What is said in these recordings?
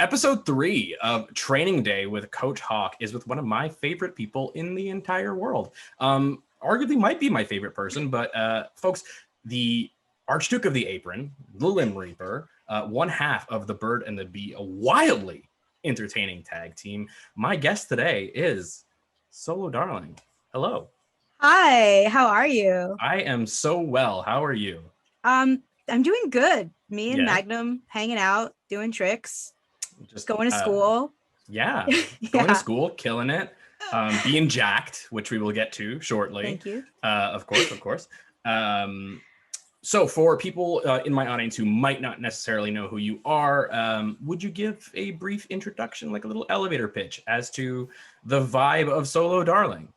Episode 3 of Training Day with Coach Hawke is with one of my favorite people in the entire world. Arguably might be my favorite person, but folks, the Archduke of the Apron, the Limb Reaper, one half of the Bird and the Bee, a wildly entertaining tag team. My guest today is Solo Darling. Hello. Hi, how are you? I am so well. How are you? I'm doing good. Me and Yeah. Magnum hanging out, doing tricks, Just going to school. Yeah, going to school, killing it, being jacked, which we will get to shortly. Thank you. Of course. So for people in my audience who might not necessarily know who you are, would you give a brief introduction, like a little elevator pitch as to the vibe of Solo Darling?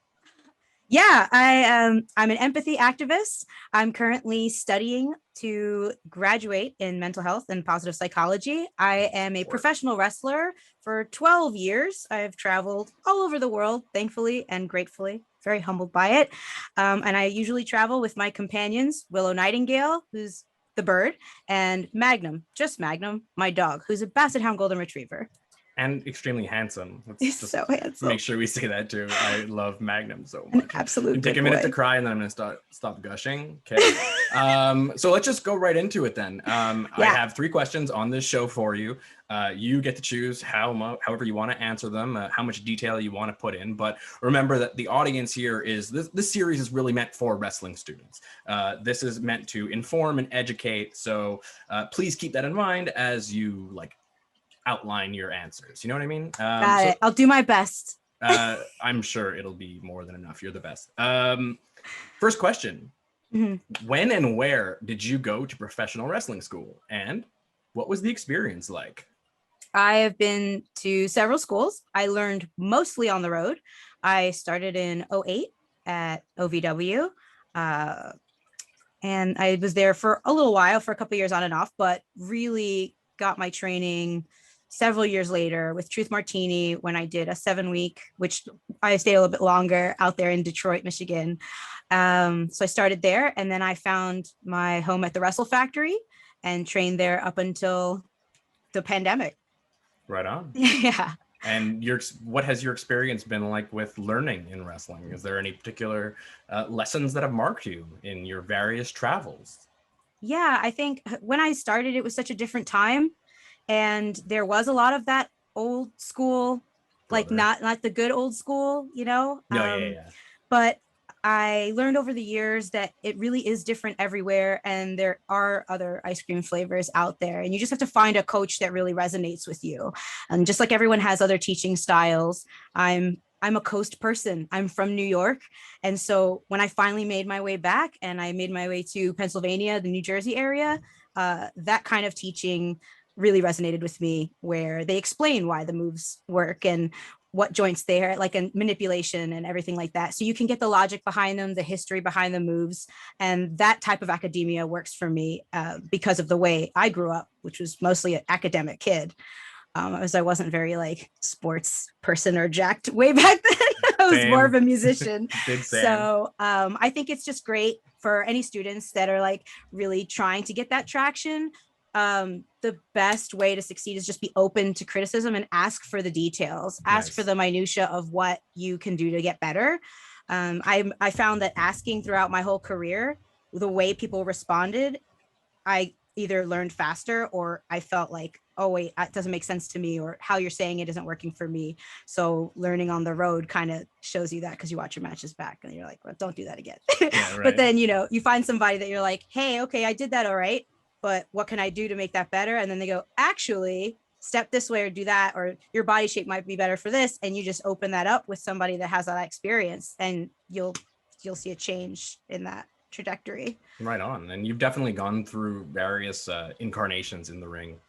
Yeah, I'm an empathy activist. I'm currently studying to graduate in mental health and positive psychology. I am a professional wrestler for 12 years. I've traveled all over the world, thankfully and gratefully, very humbled by it. And I usually travel with my companions, Willow Nightingale, who's the bird, and Magnum, just Magnum, my dog, who's a Basset Hound Golden Retriever. And extremely handsome. He's so handsome. Make sure we say that too. I love Magnum so much. Absolutely. Take a minute to cry, and then I'm going to stop gushing. Okay. So let's just go right into it then. I have 3 questions on this show for you. You get to choose however you want to answer them, how much detail you want to put in. But remember that the audience here is this series is really meant for wrestling students. This is meant to inform and educate. So please keep that in mind as you outline your answers. You know what I mean? Got it. I'll do my best. I'm sure it'll be more than enough. You're the best. First question. Mm-hmm. When and where did you go to professional wrestling school? And what was the experience like? I have been to several schools. I learned mostly on the road. I started in 2008 at OVW. And I was there for a little while, for a couple of years on and off, but really got my training several years later with Truth Martini when I did a 7-week, which I stayed a little bit longer out there in Detroit, Michigan. So I started there, and then I found my home at the Wrestle Factory and trained there up until the pandemic. Right on. Yeah. And what has your experience been like with learning in wrestling? Is there any particular lessons that have marked you in your various travels? Yeah, I think when I started, it was such a different time. And there was a lot of that old school, like not the good old school, you know? Yeah. But I learned over the years that it really is different everywhere. And there are other ice cream flavors out there. And you just have to find a coach that really resonates with you. And just like everyone has other teaching styles, I'm a coast person. I'm from New York. And so when I finally made my way back and I made my way to Pennsylvania, the New Jersey area, that kind of teaching really resonated with me, where they explain why the moves work and what joints they are, like, and manipulation and everything like that. So you can get the logic behind them, the history behind the moves. And that type of academia works for me because of the way I grew up, which was mostly an academic kid. As I wasn't very sports person or jacked way back then. I was more of a musician. So I think it's just great for any students that are really trying to get that traction. The best way to succeed is just be open to criticism and ask for the details, ask for the minutia of what you can do to get better. I found that asking throughout my whole career, the way people responded, I either learned faster or I felt oh wait, that doesn't make sense to me, or how you're saying it isn't working for me. So learning on the road kind of shows you that, because you watch your matches back and you're well, don't do that again. Yeah, right. But then, you find somebody that you're hey, okay, I did that all right, but what can I do to make that better? And then they go, actually, step this way or do that, or your body shape might be better for this. And you just open that up with somebody that has that experience, and you'll see a change in that trajectory. Right on. And you've definitely gone through various incarnations in the ring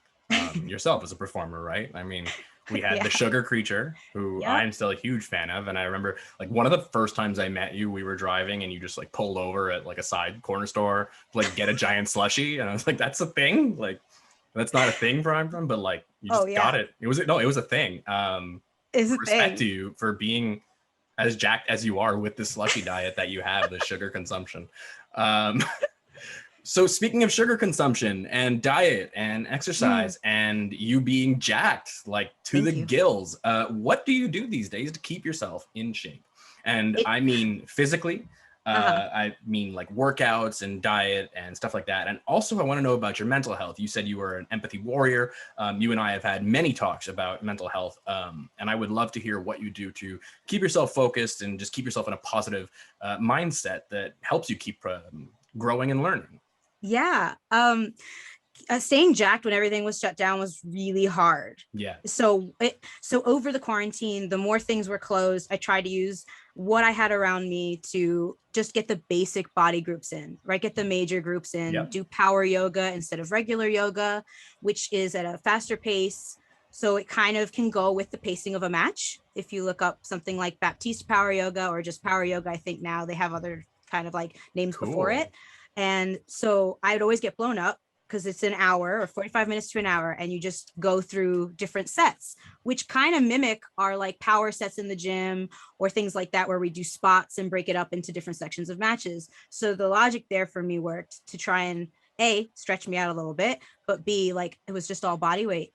yourself as a performer, right? I mean, we had the Sugar Creature, who I'm still a huge fan of. And I remember one of the first times I met you, we were driving and you just pulled over at a side corner store to get a giant slushie. And I was that's a thing? That's not a thing where I'm from, but you just got it. It was a thing. Respect to you for being as jacked as you are with the slushy diet that you have, the sugar consumption. So speaking of sugar consumption and diet and exercise and you being jacked like to Thank the you. gills, what do you do these days to keep yourself in shape? And I mean physically, I mean like workouts and diet and stuff like that. And also I want to know about your mental health. You said you were an empathy warrior. You and I have had many talks about mental health. And I would love to hear what you do to keep yourself focused and just keep yourself in a positive mindset that helps you keep growing and learning. Yeah. Staying jacked when everything was shut down was really hard. Yeah. So over the quarantine, the more things were closed, I tried to use what I had around me to just get the basic body groups in, right? Get the major groups in, do power yoga instead of regular yoga, which is at a faster pace. So it kind of can go with the pacing of a match. If you look up something like Baptiste power yoga or just power yoga, I think now they have other kind of like names before it. And so I'd always get blown up because it's an hour or 45 minutes to an hour, and you just go through different sets, which kind of mimic our like power sets in the gym or things like that, where we do spots and break it up into different sections of matches. So the logic there for me worked to try and A, stretch me out a little bit, but B, like it was just all body weight.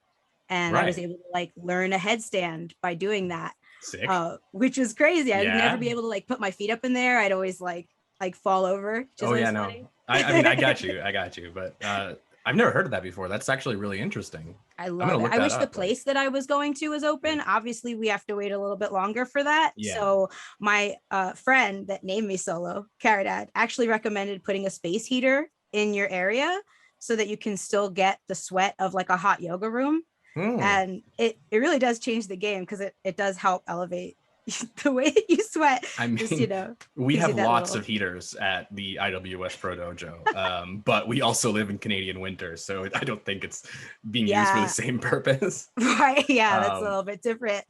And I was able to like learn a headstand by doing that. Sick. Which was crazy. I'd never be able to like put my feet up in there. I'd always like fall over. Oh yeah, no. I mean, I got you. But I've never heard of that before. That's actually really interesting. I love it. I wish the place that I was going to was open. Obviously, we have to wait a little bit longer for that. Yeah. So my friend that named me Solo, Caridad, actually recommended putting a space heater in your area so that you can still get the sweat of like a hot yoga room. And it really does change the game because it does help elevate the way that you sweat. I mean, just, you know, we have lots of heaters at the IWS Pro Dojo, but we also live in Canadian winter, so I don't think it's being used for the same purpose. Right. Yeah, that's a little bit different.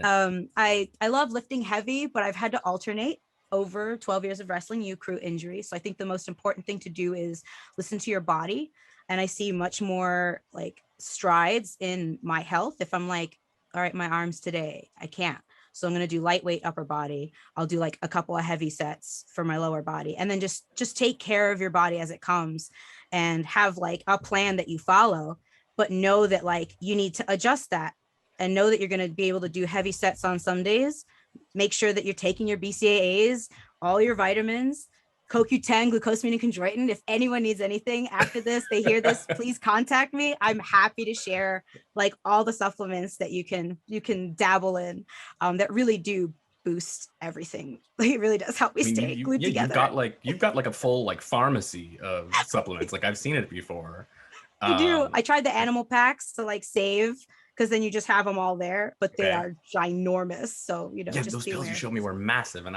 I love lifting heavy, but I've had to alternate over 12 years of wrestling, you accrue injury. So I think the most important thing to do is listen to your body. And I see much more like strides in my health if I'm like, all right, my arms today, I can't. So I'm going to do lightweight upper body. I'll do like a couple of heavy sets for my lower body, and then just take care of your body as it comes and have like a plan that you follow, but know that like you need to adjust that and know that you're going to be able to do heavy sets on some days. Make sure that you're taking your BCAAs, all your vitamins, CoQ10, glucosamine, and chondroitin. If anyone needs anything after this, they hear this, please contact me. I'm happy to share like all the supplements that you can dabble in that really do boost everything. Like it really does help me stay glued together. You've got like a full like pharmacy of supplements. Like I've seen it before. I do. I tried the animal packs to like save, because then you just have them all there, but they are ginormous. So, you know, just those pills you showed me were massive. And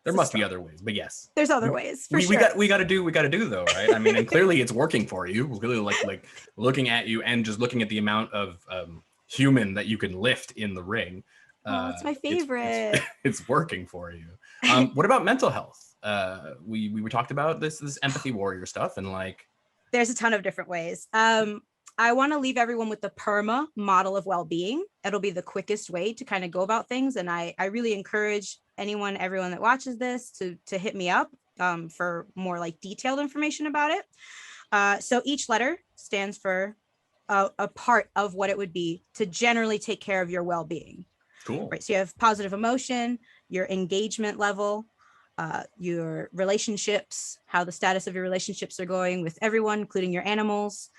there must be other ways, but yes, there's other ways. We got to do though, right? I mean, and clearly it's working for you. Really like looking at you and just looking at the amount of human that you can lift in the ring. It's my favorite. It's working for you. What about mental health? We talked about this empathy warrior stuff, and like there's a ton of different ways. I want to leave everyone with the PERMA model of well-being. It'll be the quickest way to kind of go about things. And I really encourage everyone that watches this to hit me up for more like detailed information about it. So each letter stands for a part of what it would be to generally take care of your well-being. Cool. Right. So you have positive emotion, your engagement level, your relationships, how the status of your relationships are going with everyone, including your animals,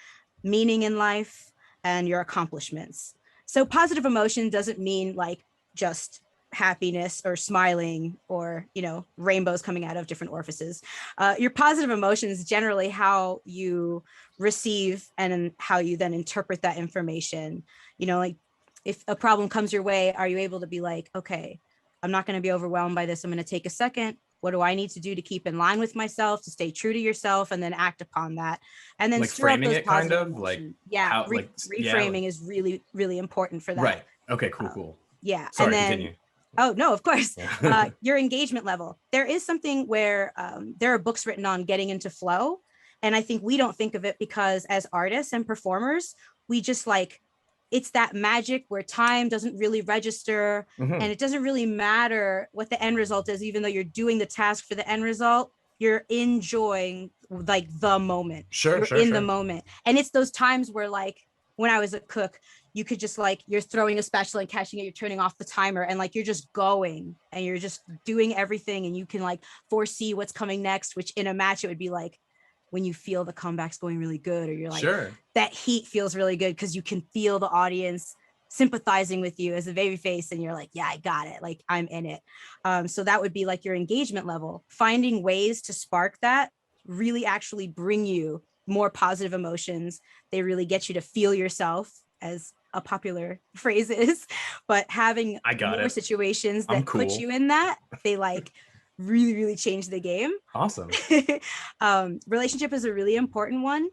meaning in life, and your accomplishments. So positive emotion doesn't mean like just happiness or smiling or, you know, rainbows coming out of different orifices. Your positive emotions generally how you receive and how you then interpret that information. You know, like if a problem comes your way, are you able to be like, okay, I'm not going to be overwhelmed by this. I'm going to take a second. What do I need to do to keep in line with myself, to stay true to yourself, and then act upon that? And then like framing it kind of emotions. Reframing is really, really important for that. Right. Okay, cool. Yeah. Sorry, and then, continue. Oh, no, of course. Your engagement level. There is something where there are books written on getting into flow. And I think we don't think of it because as artists and performers, we just like, it's that magic where time doesn't really register and it doesn't really matter what the end result is, even though you're doing the task for the end result. you're enjoying like the moment. Sure, You're in the moment. And it's those times where like when I was a cook, you could just like, you're throwing a spatula and catching it, you're turning off the timer, and like you're just going and you're just doing everything, and you can like foresee what's coming next, which in a match it would be like when you feel the comebacks going really good, or you're like, that heat feels really good because you can feel the audience sympathizing with you as a baby face, and you're like, yeah, I got it, like I'm in it. So that would be like your engagement level. Finding ways to spark that really actually bring you more positive emotions. They really get you to feel yourself, as a popular phrase is, but having more situations that put you in that, they like really, really change the game. Awesome. Relationship is a really important one,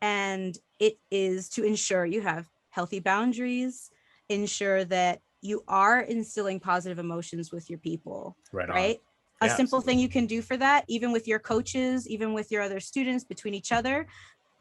and it is to ensure you have healthy boundaries, ensure that you are instilling positive emotions with your people, right? A simple thing you can do for that, even with your coaches, even with your other students, between each other,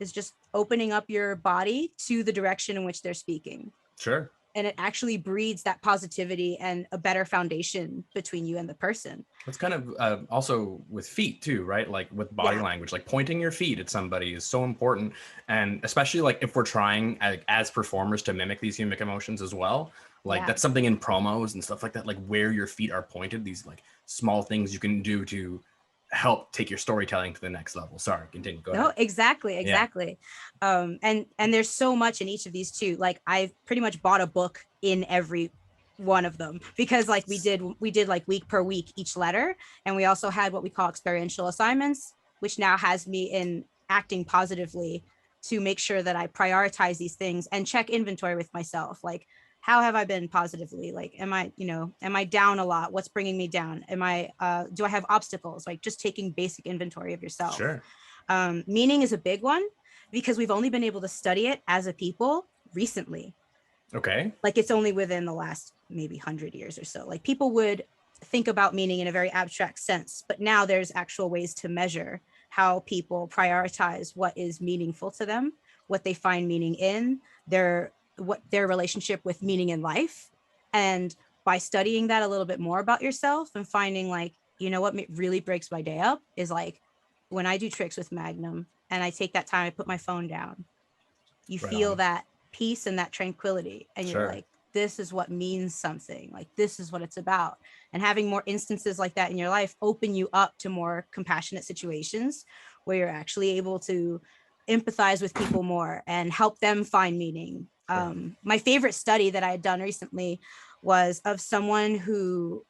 is just opening up your body to the direction in which they're speaking. Sure. And it actually breeds that positivity and a better foundation between you and the person. It's kind of also with feet too, right? Like with body language, like pointing your feet at somebody is so important. And especially like if we're trying as performers to mimic these human emotions as well, like that's something in promos and stuff like that, like where your feet are pointed, these like small things you can do to help take your storytelling to the next level. Sorry, continue. Go ahead. No, exactly. And there's so much in each of these too. Like I've pretty much bought a book in every one of them, because like we did like week per week each letter, and we also had what we call experiential assignments, which now has me in acting positively to make sure that I prioritize these things and check inventory with myself. Like, how have I been positively? Like, am I down a lot? What's bringing me down? Do I have obstacles? Like just taking basic inventory of yourself. Sure. Meaning is a big one, because we've only been able to study it as a people recently. Okay. Like it's only within the last maybe 100 years or so. Like people would think about meaning in a very abstract sense, but now there's actual ways to measure how people prioritize what is meaningful to them, what they find meaning in, their relationship with meaning in life. And by studying that a little bit more about yourself and finding like, you know what really breaks my day up is like when I do tricks with Magnum and I take that time, I put my phone down, you feel that peace and that tranquility, and you're like, this is what means something, like this is what it's about. And having more instances like that in your life open you up to more compassionate situations where you're actually able to empathize with people more and help them find meaning. My favorite study that I had done recently was of someone who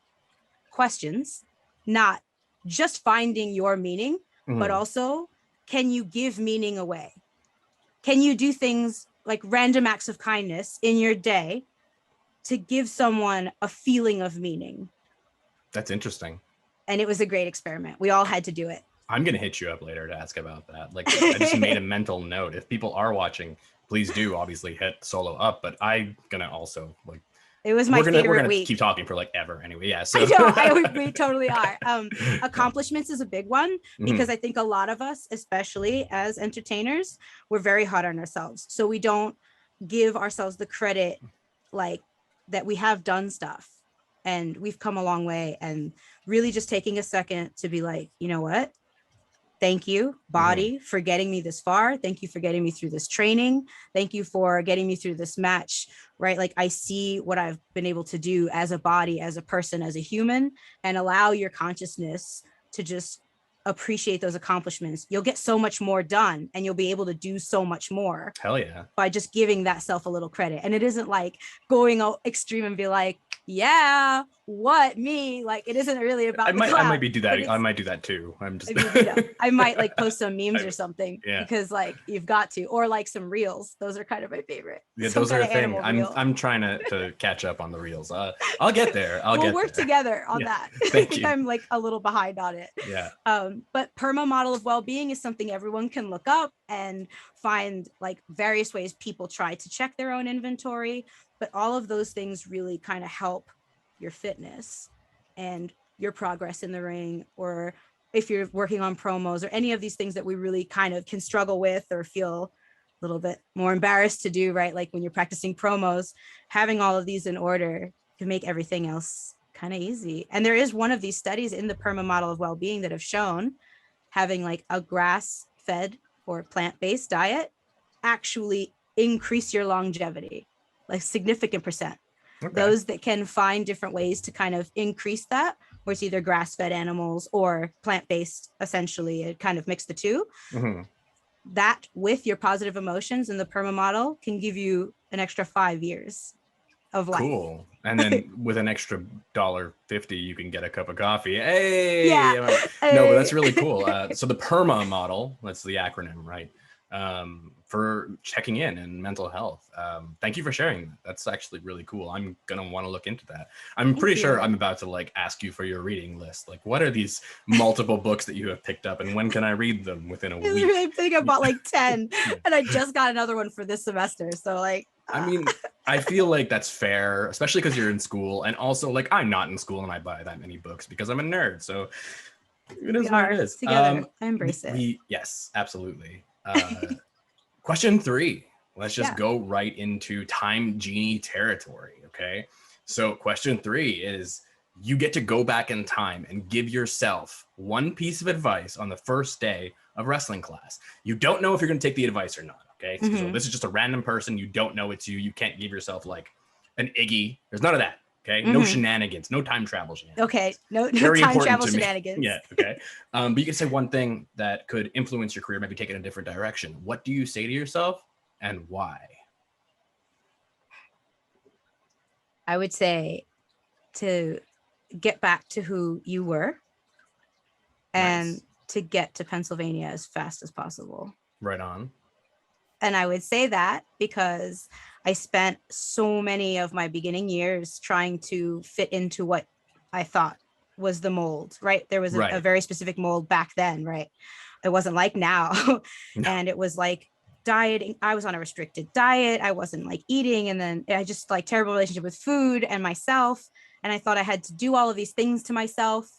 questions not just finding your meaning, but also, can you give meaning away? Can you do things like random acts of kindness in your day to give someone a feeling of meaning? That's interesting. And it was a great experiment. We all had to do it. I'm going to hit you up later to ask about that. Like, I just made a mental note. If people are watching, please do obviously hit Solo up, but I'm going to also like, it was my favorite we're gonna week. keep talking for like ever anyway. Yeah. So I know, we totally are. Accomplishments is a big one, because I think a lot of us, especially as entertainers, we're very hard on ourselves. So we don't give ourselves the credit like that we have done stuff and we've come a long way, and really just taking a second to be like, you know what? Thank you, body, for getting me this far. Thank you for getting me through this training. Thank you for getting me through this match, right? Like I see what I've been able to do as a body, as a person, as a human, and allow your consciousness to just appreciate those accomplishments. You'll get so much more done, and you'll be able to do so much more. Hell yeah. By just giving that self a little credit. And it isn't like going extreme and be like, yeah, what me? Like it isn't really about. I might do that. I might do that too. I'm just. I might like post some memes or something, because like you've got to, or like some reels. Those are kind of my favorite. Yeah, those are a thing. I'm trying to catch up on the reels. I'll get there. We'll work together on that. I think I'm like a little behind on it. Yeah. But PERMA model of well-being is something everyone can look up and find like various ways people try to check their own inventory. But all of those things really kind of help your fitness and your progress in the ring, or if you're working on promos or any of these things that we really kind of can struggle with or feel a little bit more embarrassed to do, right? Like when you're practicing promos, having all of these in order can make everything else kind of easy. And there is one of these studies in the PERMA model of well-being that have shown having like a grass-fed or plant-based diet actually increase your longevity, like significant percent. Okay. Those that can find different ways to kind of increase that, where it's either grass-fed animals or plant-based, essentially, it kind of mix the two. Mm-hmm. That with your positive emotions and the PERMA model can give you an extra 5 years of life. Cool. And then with an extra $1.50, you can get a cup of coffee. Hey, yeah. No, but that's really cool. So the PERMA model, that's the acronym, right? For checking in and mental health. Thank you for sharing that. That's actually really cool. I'm going to want to look into that. I'm pretty sure I'm about to like ask you for your reading list. Like, what are these multiple books that you have picked up and when can I read them within a week? I think I bought like 10 and I just got another one for this semester. So like, I mean, I feel like that's fair, especially because you're in school. And also like, I'm not in school and I buy that many books because I'm a nerd. So it is what it is. Together. I embrace it. Yes, absolutely. Question 3. Let's just go right into Time Genie territory. Okay. So question 3 is you get to go back in time and give yourself one piece of advice on the first day of wrestling class. You don't know if you're going to take the advice or not. Okay. Mm-hmm. So this is just a random person. You don't know it's you. You can't give yourself like an Iggy. There's none of that. Okay. Mm-hmm. No shenanigans, no time travel shenanigans. Okay. No time travel shenanigans. Yeah. Okay. But you can say one thing that could influence your career, maybe take it in a different direction. What do you say to yourself and why? I would say to get back to who you were and to get to Pennsylvania as fast as possible. Right on. And I would say that because I spent so many of my beginning years trying to fit into what I thought was the mold, right? There was a very specific mold back then, right? It wasn't like now. No. And it was like dieting. I was on a restricted diet. I wasn't like eating. And then I just like terrible relationship with food and myself. And I thought I had to do all of these things to myself.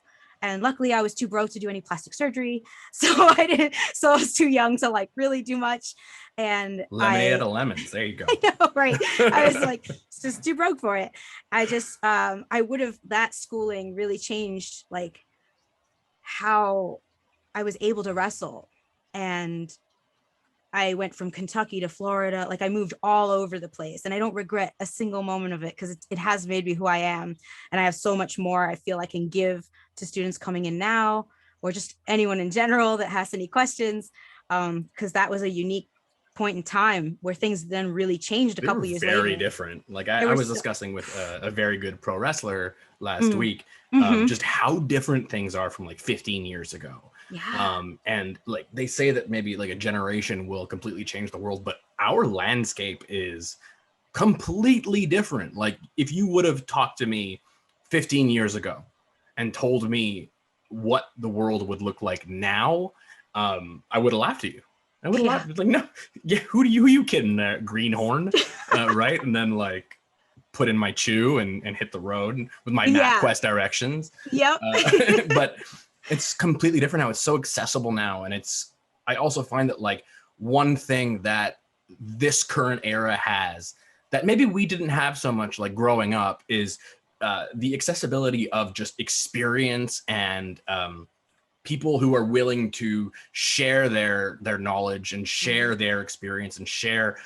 And luckily I was too broke to do any plastic surgery. So I was too young to like really do much. And lemonade of lemons. There you go. I know, right. I was like, just too broke for it. I just, I would have, that schooling really changed like how I was able to wrestle. And I went from Kentucky to Florida. Like I moved all over the place and I don't regret a single moment of it because it has made me who I am. And I have so much more I feel I can give to students coming in now or just anyone in general that has any questions. Because that was a unique point in time where things then really changed a couple years later. Very different. Like I was discussing with a very good pro wrestler last week, just how different things are from like 15 years ago. Yeah. And like they say that maybe like a generation will completely change the world, but our landscape is completely different. Like if you would have talked to me 15 years ago and told me what the world would look like now, I would have laughed at you. I would have laughed. Like, no, who you kidding? Greenhorn, right? And then like put in my chew and hit the road with my MapQuest directions. Yep. But it's completely different now. It's so accessible now. And I also find that like one thing that this current era has that maybe we didn't have so much like growing up is the accessibility of just experience and people who are willing to share their knowledge and share their experience and share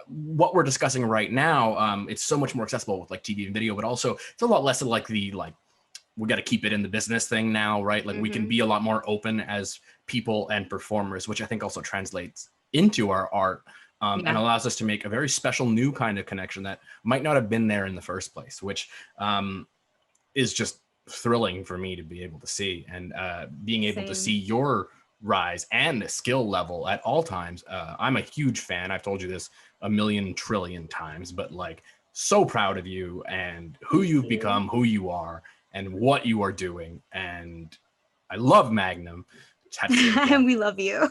what we're discussing right now. It's so much more accessible with like TV and video, but also it's a lot less of like the like, we got to keep it in the business thing now, right? Like we can be a lot more open as people and performers, which I think also translates into our art and allows us to make a very special new kind of connection that might not have been there in the first place, which is just thrilling for me to be able to see. And being able to see your rise and the skill level at all times. I'm a huge fan. I've told you this a million trillion times, but like so proud of you and who you've become, who you are, and what you are doing. And I love Magnum. And we love you.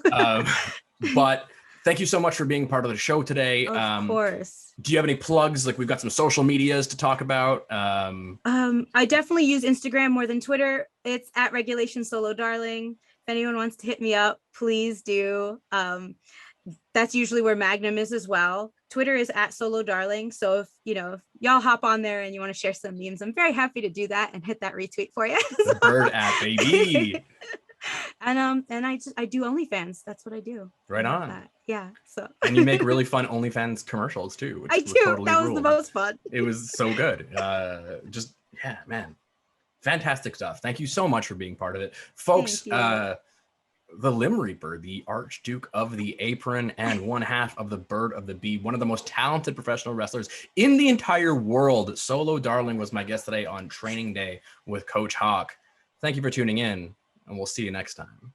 But thank you so much for being part of the show today. Of course. Do you have any plugs? Like we've got some social medias to talk about. I definitely use Instagram more than Twitter. It's at Regulation Solo Darling. If anyone wants to hit me up, please do. That's usually where Magnum is as well. Twitter is at Solo Darling. So if y'all hop on there and you want to share some memes, I'm very happy to do that and hit that retweet for you. Bird app, baby. And I do OnlyFans. That's what I do. Right on. That. Yeah. So. And you make really fun OnlyFans commercials too, which I do. totally That was ruled. the most fun. It was so good. Just yeah, man, fantastic stuff. Thank you so much for being part of it, folks. The Limb Reaper, the Archduke of the Apron, and one half of the Bird of the Bee, one of the most talented professional wrestlers in the entire world. Solo Darling was my guest today on Training Day with Coach Hawke. Thank you for tuning in, and we'll see you next time.